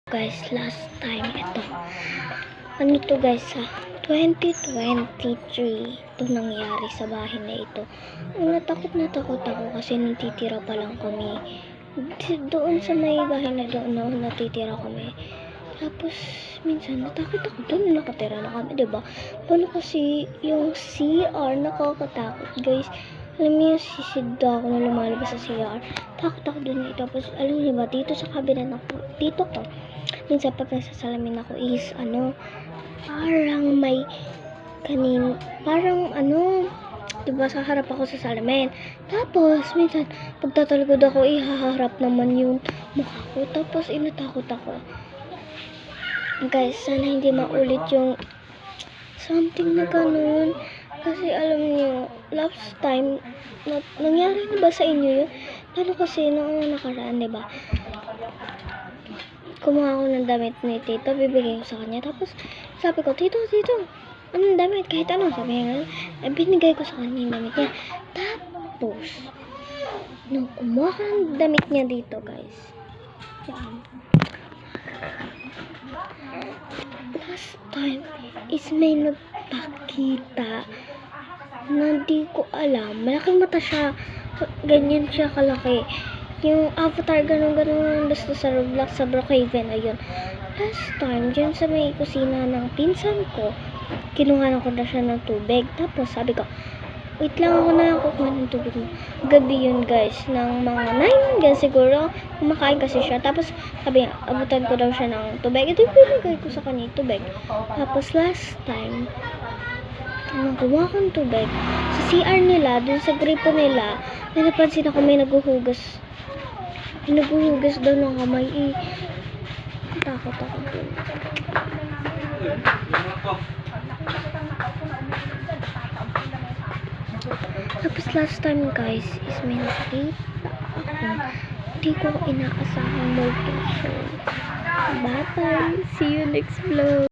Guys, last time ito. Ano to guys, sa 2023 ito nangyari sa bahay na ito. Natakot ako kasi natitira pa lang kami. Doon sa may bahay na doon na natitira kami. Tapos minsan natakot ako doon, nakatira na kami, diba? Paano kasi yung CR, nakakatakot guys. Alam niyo, sisidda ako na lumalabas sa CR. Takot ako doon. Tapos alam niyo ba, dito sa kabinet ako, dito ko, minsan pag nagsasalamin ako is parang may diba, sa harap ako sa salamin. Tapos minsan pagtatalagod ako, ihaharap naman yung mukha ko. Tapos inatakot ako. Guys, sana hindi maulit yung something na ganun. Kasi alam niyo, last time nangyari na ba sa inyo yun? Lalo kasi noong nakaraan, diba? Kumuha ako ng damit ni Tito, bibigay ko sa kanya. Tapos sabi ko, Tito, anong damit? Kahit ano, sabi niya, binigay ko sa kanya yung damit niya. Tapos nung kumuha ko ng damit niya dito, guys, last time is may nagpakita na di ko alam. Malaking mata siya, ganyan siya kalaki. Yung avatar, ganun, basta sa Roblox, sa Brookhaven, ayun. Last time, dyan sa may kusina ng pinsan ko, kinuha ko na siya ng tubig. Tapos, sabi ko, wait lang, ako na kukuha ng tubig mo. Gabi yun, guys, ng mga 9 hanggang siguro, kumakain kasi siya. Tapos, sabi niya, abutan ko daw siya ng tubig. Ito yung pinagay ko sa kanya, tubig. Tapos, last time, nung kumuha ko ng tubig, sa CR nila, dun sa gripo nila, may napansin ako may naghuhugas daw ng kamay. Takot ako dun. Tapos last time guys is may nakita ako, hindi ko inaasahang multo. So bye, see you next vlog.